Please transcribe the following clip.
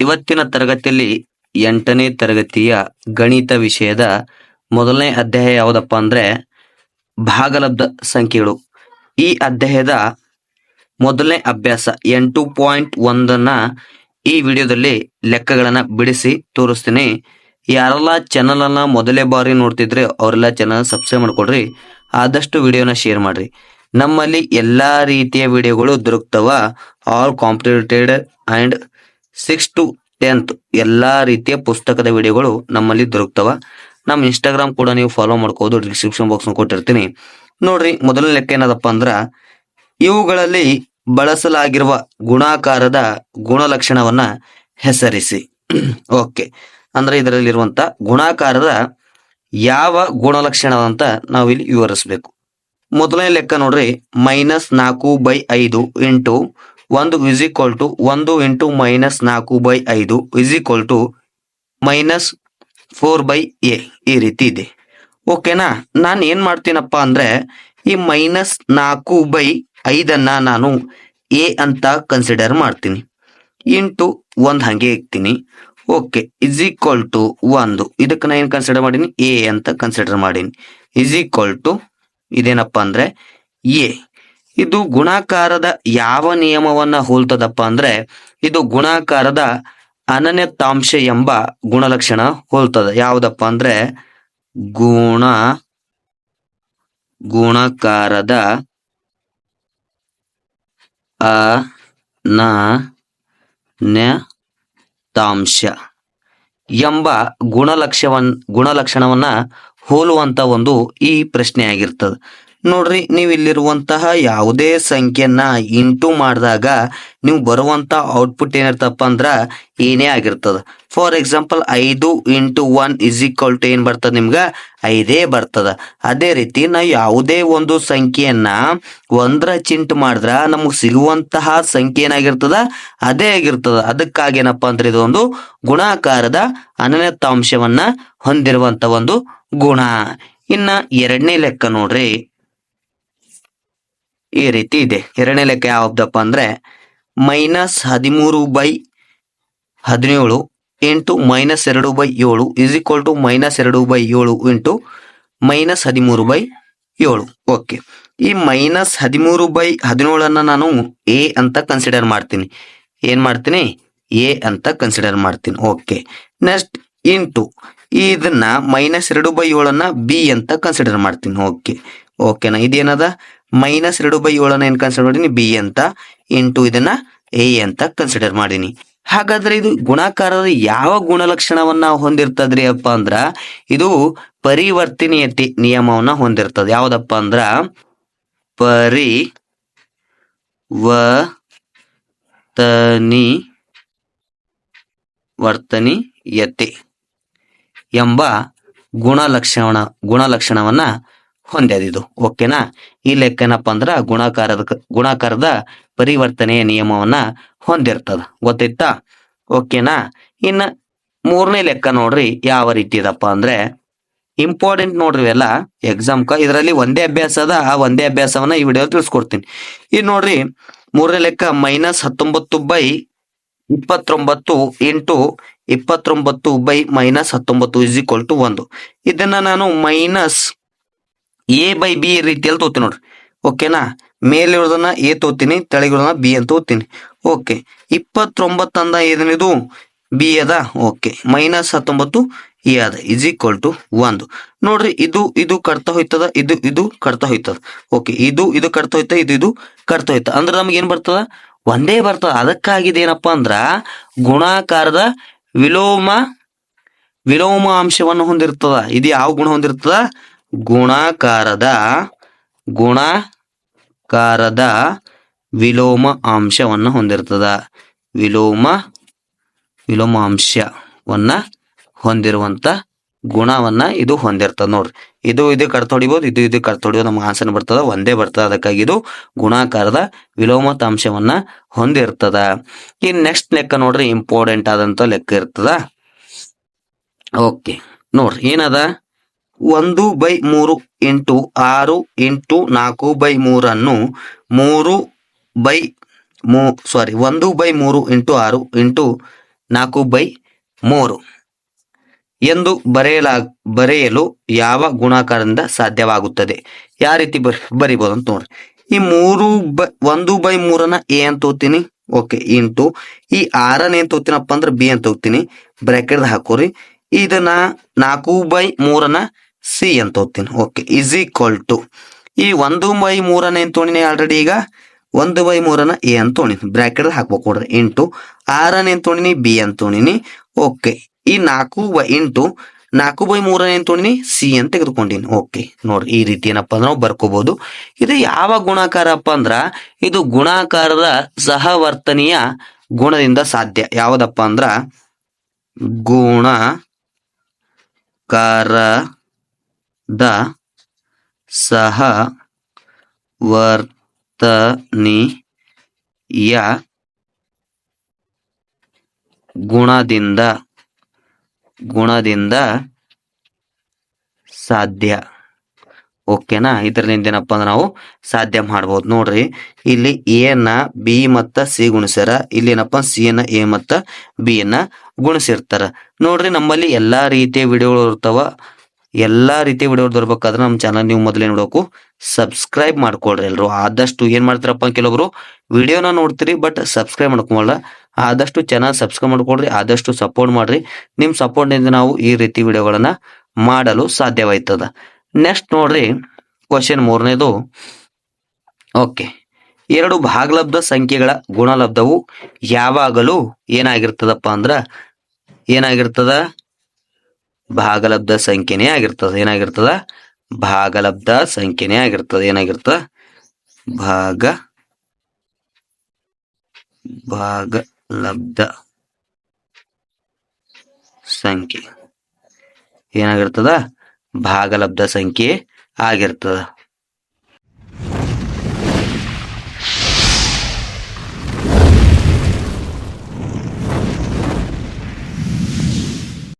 ಇವತ್ತಿನ ತರಗತಿಯಲ್ಲಿ 8ನೇ ತರಗತಿಯ ಗಣಿತ ವಿಷಯದ ಮೊದಲನೇ ಅಧ್ಯಾಯ ಯಾವುದಪ್ಪ ಅಂದ್ರೆ ಭಾಗಲಬ್ಧ ಸಂಖ್ಯೆಗಳು. ಈ ಅಧ್ಯಾಯದ ಮೊದಲನೇ ಅಭ್ಯಾಸ 8.1 ಈ ವಿಡಿಯೋದಲ್ಲಿ ಲೆಕ್ಕಗಳನ್ನ ಬಿಡಿಸಿ ತೋರಿಸ್ತೀನಿ. ಯಾರೆಲ್ಲ ಚಾನಲ್ ಅನ್ನ ಮೊದಲೇ ಬಾರಿ ನೋಡ್ತಿದ್ರೆ ಅವರೆಲ್ಲ ಚಾನಲ್ ಸಬ್ಸ್ಕ್ರೈಬ್ ಮಾಡ್ಕೊಡ್ರಿ. ಆದಷ್ಟು ವಿಡಿಯೋನ ಶೇರ್ ಮಾಡ್ರಿ. ನಮ್ಮಲ್ಲಿ ಎಲ್ಲಾ ರೀತಿಯ ವಿಡಿಯೋಗಳು ದೊರಕ್ತವ. All competitive and 6 to 10th ಎಲ್ಲಾ ರೀತಿಯ ಪುಸ್ತಕದ ವಿಡಿಯೋಗಳು ನಮ್ಮಲ್ಲಿ ದೊರಕ್ತವ. ನಮ್ಮ ಇನ್ಸ್ಟಾಗ್ರಾಮ್ ಕೂಡ ನೀವು ಫಾಲೋ ಮಾಡ್ಕೋದು, ಡಿಸ್ಕ್ರಿಪ್ಷನ್ ಬಾಕ್ಸ್ ಕೊಟ್ಟಿರ್ತೀನಿ ನೋಡ್ರಿ. ಮೊದಲನೇ ಲೆಕ್ಕ ಏನದಪ್ಪ ಅಂದ್ರ, ಇವುಗಳಲ್ಲಿ ಬಳಸಲಾಗಿರುವ ಗುಣಾಕಾರದ ಗುಣಲಕ್ಷಣವನ್ನ ಹೆಸರಿಸಿ. ಓಕೆ, ಅಂದ್ರೆ ಇದರಲ್ಲಿರುವಂತ ಗುಣಾಕಾರದ ಯಾವ ಗುಣಲಕ್ಷಣವಂತ ನಾವಿಲ್ಲಿ ವಿವರಿಸಬೇಕು. ಮೊದಲನೇ ಲೆಕ್ಕ ನೋಡ್ರಿ, -4/5 into 1 is equal to 1 into -4/5 is equal to -4/a ಈ ರೀತಿ ಇದೆ. ಓಕೆನಾ, ನಾನು ಏನ್ ಮಾಡ್ತೀನಪ್ಪ ಅಂದ್ರೆ ಈ -4/5 ನಾನು ಎ ಅಂತ ಕನ್ಸಿಡರ್ ಮಾಡ್ತೀನಿ, ಇಂಟು 1 ಹಂಗೆ ಇಕ್ತೀನಿ. ಓಕೆ, ಇಸ್ ಈಕ್ವಲ್ ಟು 1 ಇದಕ್ಕೆ ನಾ ಏನ್ ಕನ್ಸಿಡರ್ ಮಾಡೀನಿ, ಎ ಅಂತ ಕನ್ಸಿಡರ್ ಮಾಡೀನಿ. ಇಸ್ ಈಕ್ವಲ್ ಟು ಇದೇನಪ್ಪ ಅಂದ್ರೆ ಎ. ಇದು ಗುಣಾಕಾರದ ಯಾವ ನಿಯಮವನ್ನ ಹೋಲ್ತದಪ್ಪ ಅಂದ್ರೆ ಇದು ಗುಣಾಕಾರದ ಅನನ್ಯತಾಂಶ ಎಂಬ ಗುಣಲಕ್ಷಣ ಹೋಲ್ತದ. ಯಾವ್ದಪ್ಪ ಅಂದ್ರೆ ಗುಣಾಕಾರದ ಅನನ್ಯತಾಂಶ ಎಂಬ ಗುಣಲಕ್ಷಣವನ್ನ ಹೋಲುವಂತ ಒಂದು ಈ ಪ್ರಶ್ನೆ ಆಗಿರ್ತದ. ನೋಡ್ರಿ, ನೀವು ಇಲ್ಲಿರುವಂತಹ ಯಾವುದೇ ಸಂಖ್ಯೆಯನ್ನ ಇಂಟು ಮಾಡಿದಾಗ ನೀವು ಬರುವಂತ ಔಟ್ಪುಟ್ ಏನಿರ್ತಪ್ಪ ಅಂದ್ರ ಏನೇ ಆಗಿರ್ತದ. For example 5 into 1 is equal to ಏನ್ ಬರ್ತದ, ನಿಮ್ಗ 5 ಬರ್ತದ. ಅದೇ ರೀತಿ ನಾವು ಯಾವುದೇ ಒಂದು ಸಂಖ್ಯೆಯನ್ನ 1 ಚಿಂಟ್ ಮಾಡಿದ್ರ ನಮಗ್ ಸಿಗುವಂತಹ ಸಂಖ್ಯೆ ಏನಾಗಿರ್ತದ, ಅದೇ ಆಗಿರ್ತದ. ಅದಕ್ಕಾಗಿ ಏನಪ್ಪಾ ಅಂದ್ರೆ ಇದು ಒಂದು ಗುಣಾಕಾರದ ಅನನ್ಯತಾಂಶವನ್ನ ಹೊಂದಿರುವಂತ ಒಂದು ಗುಣ. ಇನ್ನ ಎರಡನೇ ಲೆಕ್ಕ ನೋಡ್ರಿ, ಈ ರೀತಿ ಇದೆ. ಎರಡನೇ ಲೆಕ್ಕ ಯಾವ್ದಪ್ಪ ಅಂದ್ರೆ -13/17 into -2/7 is equal to -2/7 into -13/7. Okay, ಈ -13/17 ನಾನು ಎ ಅಂತ ಕನ್ಸಿಡರ್ ಮಾಡ್ತೀನಿ. ಏನ್ ಮಾಡ್ತೀನಿ, ಎ ಅಂತ ಕನ್ಸಿಡರ್ ಮಾಡ್ತೀನಿ. ಓಕೆ, ನೆಕ್ಸ್ಟ್ ಇಂಟು ಇದನ್ನ -2/7 ಬಿ ಅಂತ ಕನ್ಸಿಡರ್ ಮಾಡ್ತೀನಿ. ಓಕೆನಾ, ಇದೇನದ -2/7 ಏನ್ ಕನ್ಸಿಡರ್ ಮಾಡೀನಿ, ಬಿ ಅಂತ, ಇಂಟು ಇದನ್ನ ಎ ಅಂತ ಕನ್ಸಿಡರ್ ಮಾಡೀನಿ. ಹಾಗಾದ್ರೆ ಇದು ಗುಣಾಕಾರದ ಯಾವ ಗುಣಲಕ್ಷಣವನ್ನ ಹೊಂದಿರ್ತದ್ರಿ ಅಪ್ಪ ಅಂದ್ರ ಇದು ಪರಿವರ್ತನೀಯತೆ ನಿಯಮವನ್ನ ಹೊಂದಿರ್ತದ. ಯಾವ್ದಪ್ಪ ಅಂದ್ರ ಪರಿವರ್ತನೀಯತೆ ಎಂಬ ಗುಣಲಕ್ಷಣವನ್ನ ಹೊಂದ್ಯದಿದು. ಓಕೆನಾ, ಈ ಲೆಕ್ಕ ಏನಪ್ಪ ಅಂದ್ರ ಗುಣಾಕಾರದ ಪರಿವರ್ತನೆಯ ನಿಯಮವನ್ನ ಹೊಂದಿರ್ತದ. ಗೊತ್ತಿತ್ತಾ? ಓಕೆನಾ, ಇನ್ನ ಮೂರನೇ ಲೆಕ್ಕ ನೋಡ್ರಿ ಯಾವ ರೀತಿ ಇದಪ್ಪ ಅಂದ್ರೆ ಇಂಪಾರ್ಟೆಂಟ್ ನೋಡ್ರಿ ಎಲ್ಲ ಎಕ್ಸಾಮ್ಕ. ಇದರಲ್ಲಿ ಒಂದೇ ಅಭ್ಯಾಸ ಅದ, ಆ ಒಂದೇ ಅಭ್ಯಾಸವನ್ನ ಈ ವಿಡಿಯೋ ತಿಳಿಸ್ಕೊಡ್ತೀನಿ. ಇದು ನೋಡ್ರಿ, ಮೂರನೇ ಲೆಕ್ಕ -19/29 ಇಂಟು 29/-19 ಇಸ್ ಈಕ್ವಲ್ ಟು 1. ಇದನ್ನ ನಾನು -a/b ರೀತಿಯಲ್ಲಿ ತೋತೀನಿ ನೋಡ್ರಿ. ಓಕೆನಾ, ಮೇಲಿರೋದನ್ನ ಎ ತೋತೀನಿ, ತೆಳಗಿರೋದನ್ನ ಬಿ ಅಂತ ತೋತೀನಿ. ಓಕೆ, 29 ಅಂದ ಏನಿದು ಬಿ ಅದ. ಓಕೆ, -19 ಎ ಅದ, ಇಸ್ ಈಕ್ವಲ್ ಟು 1. ನೋಡ್ರಿ, ಇದು ಕಟ್ತಾ ಹೋಯ್ತದ, ಇದು ಕಟ್ತಾ ಹೋಯ್ತದ. ಓಕೆ, ಇದು ಕಟ್ತಾ ಹೋಯ್ತ, ಇದು ಕಟ್ತಾ ಹೋಯ್ತ, ಅಂದ್ರೆ ನಮ್ಗೆ ಏನ್ ಬರ್ತದ, ಒಂದೇ ಬರ್ತದ. ಅದಕ್ಕಾಗಿದೆ ಏನಪ್ಪಾ ಅಂದ್ರ ಗುಣಾಕಾರದ ವಿಲೋಮ ಅಂಶವನ್ನು ಹೊಂದಿರ್ತದ. ಇದು ಯಾವ ಗುಣ ಹೊಂದಿರ್ತದ, ಗುಣಾಕಾರದ ವಿಲೋಮ ಅಂಶವನ್ನ ಹೊಂದಿರ್ತದ. ವಿಲೋಮ ಅಂಶವನ್ನ ಹೊಂದಿರುವಂತ ಗುಣವನ್ನ ಇದು ಹೊಂದಿರ್ತದ. ನೋಡ್ರಿ, ಇದು ಕಡ್ತ ಹೊಡಿಬಹುದು, ಇದು ಕಡ್ತ ಹೊಡಿಬೋದು, ನಮ್ಗೆ ಆನ್ಸರ್ ಬರ್ತದ, ಒಂದೇ ಬರ್ತದ. ಅದಕ್ಕಾಗಿ ಇದು ಗುಣಾಕಾರದ ವಿಲೋಮತಾಂಶವನ್ನ ಹೊಂದಿರ್ತದ. ಈ ನೆಕ್ಸ್ಟ್ ಲೆಕ್ಕ ನೋಡ್ರಿ, ಇಂಪಾರ್ಟೆಂಟ್ ಆದಂತ ಲೆಕ್ಕ ಇರ್ತದ. ಓಕೆ, ನೋಡ್ರಿ ಏನದ, 1/3 ಇಂಟು 6 ಇಂಟು 4/3 ಅನ್ನು 1/3 ಇಂಟು 6 ಇಂಟು 4/3 ಎಂದು ಬರೆಯಲು ಯಾವ ಗುಣಾಕಾರದಿಂದ ಸಾಧ್ಯವಾಗುತ್ತದೆ? ಯಾವ ರೀತಿ ಬರಿಬೋದು ಅಂತ ನೋಡ್ರಿ. ಈ 1/3 ಎ ಅಂತ ತಗೋತೀನಿ. ಓಕೆ, ಇಂಟು ಈ 6 ಏನ್ ತಗೋತೀನಪ್ಪ ಅಂದ್ರೆ ಬಿ ಅಂತ ತಗೋತೀನಿ. ಬ್ರಾಕೆಟ್ ಹಾಕೋರಿ. ಇದನ್ನ 4/3 ಸಿ ಅಂತ ತಗೋತೀನಿ. ಓಕೆ, ಇಸ್ ಈಕ್ವಲ್ ಟು ಈ 1/3 ಏನ್ ತೊಗೊಂಡಿನಿ ಆಲ್ರೆಡಿ. ಈಗ 1/3 ಎ ಅಂತ ತೊಗೊಂಡಿನಿ. ಬ್ರಾಕೆಟ್ ಹಾಕ್ಬೇಕು ನೋಡ್ರಿ. ಇಂಟು 6 ಏನ್ ತೊಗೊಂಡಿನಿ ಬಿ ಅಂತ ತೊಗೊಂಡಿನಿ. ಓಕೆ, ಈ 4/3 ಏನ್ ತೊಗೊಂಡಿನಿ ಸಿ ಅಂತ ತೆಗೆದುಕೊಂಡಿನಿ. ಓಕೆ ನೋಡ್ರಿ, ಈ ರೀತಿ ಏನಪ್ಪಾ ಅಂದ್ರೆ ನಾವು ಬರ್ಕೋಬಹುದು. ಇದು ಯಾವ ಗುಣಾಕಾರಪ್ಪ ಅಂದ್ರ ಇದು ಗುಣಾಕಾರದ ಸಹವರ್ತನೀಯ ಗುಣದಿಂದ ಸಾಧ್ಯ. ಯಾವ್ದಪ್ಪ ಅಂದ್ರ ಗುಣಾಕಾರದ ಸಹವರ್ತನೀಯ ಗುಣದಿಂದ ಸಾಧ್ಯ. ಓಕೆನಾ? ಇದರಿಂದ ಏನಪ್ಪ ಅಂದ್ರೆ ನಾವು ಸಾಧ್ಯ ಮಾಡ್ಬೋದು. ನೋಡ್ರಿ, ಇಲ್ಲಿ ಎ ನ ಬಿ ಮತ್ತ ಸಿ ಗುಣಿಸ್ಯಾರ. ಇಲ್ಲಿ ಏನಪ್ಪ ಸಿ ನ ಎ ಮತ್ತ ಬಿ ನ ಗುಣಿಸಿರ್ತಾರ. ನೋಡ್ರಿ, ನಮ್ಮಲ್ಲಿ ಎಲ್ಲಾ ರೀತಿಯ ವಿಡಿಯೋಗಳು ಇರ್ತಾವ. ಎಲ್ಲಾ ರೀತಿಯ ವಿಡಿಯೋ ಬರ್ಬೇಕಾದ್ರೆ ನಮ್ಮ ಚಾನಲ್ ನೀವು ಮೊದಲೇ ನೋಡೋಕು ಸಬ್ಸ್ಕ್ರೈಬ್ ಮಾಡ್ಕೊಳ್ರಿ. ಎಲ್ರು ಆದಷ್ಟು ಏನ್ ಮಾಡ್ತೀರಪ್ಪ, ಕೆಲವೊಬ್ರು ವಿಡಿಯೋನ ನೋಡ್ತೀರಿ ಬಟ್ ಸಬ್ಸ್ಕ್ರೈಬ್ ಮಾಡ್ಕೊಳಲ್ಲ. ಆದಷ್ಟು ಚಾನಲ್ ಸಬ್ಸ್ಕ್ರೈಬ್ ಮಾಡ್ಕೊಳ್ರಿ. ಆದಷ್ಟು ಸಪೋರ್ಟ್ ಮಾಡ್ರಿ. ನಿಮ್ ಸಪೋರ್ಟ್ ನಿಂದ ನಾವು ಈ ರೀತಿ ವಿಡಿಯೋಗಳನ್ನ ಮಾಡಲು ಸಾಧ್ಯವಾಯ್ತದ. ನೆಕ್ಸ್ಟ್ ನೋಡ್ರಿ, ಕ್ವಶನ್ 3ನೇದು. ಓಕೆ, 2 ಭಾಗಲಬ್ಧ ಸಂಖ್ಯೆಗಳ ಗುಣಲಬ್ಧವು ಯಾವಾಗಲೂ ಏನಾಗಿರ್ತದಪ್ಪ ಅಂದ್ರ ಭಾಗಲಬ್ಧ ಸಂಖ್ಯೆನೇ ಆಗಿರ್ತದ. ಏನಾಗಿರ್ತದ? ಭಾಗಲಬ್ಧ ಸಂಖ್ಯೆನೇ ಆಗಿರ್ತದ. ಏನಾಗಿರ್ತದ? ಭಾಗಲಬ್ಧ ಸಂಖ್ಯೆ ಏನಾಗಿರ್ತದ? ಭಾಗಲಬ್ಧ ಸಂಖ್ಯೆ ಆಗಿರ್ತದ.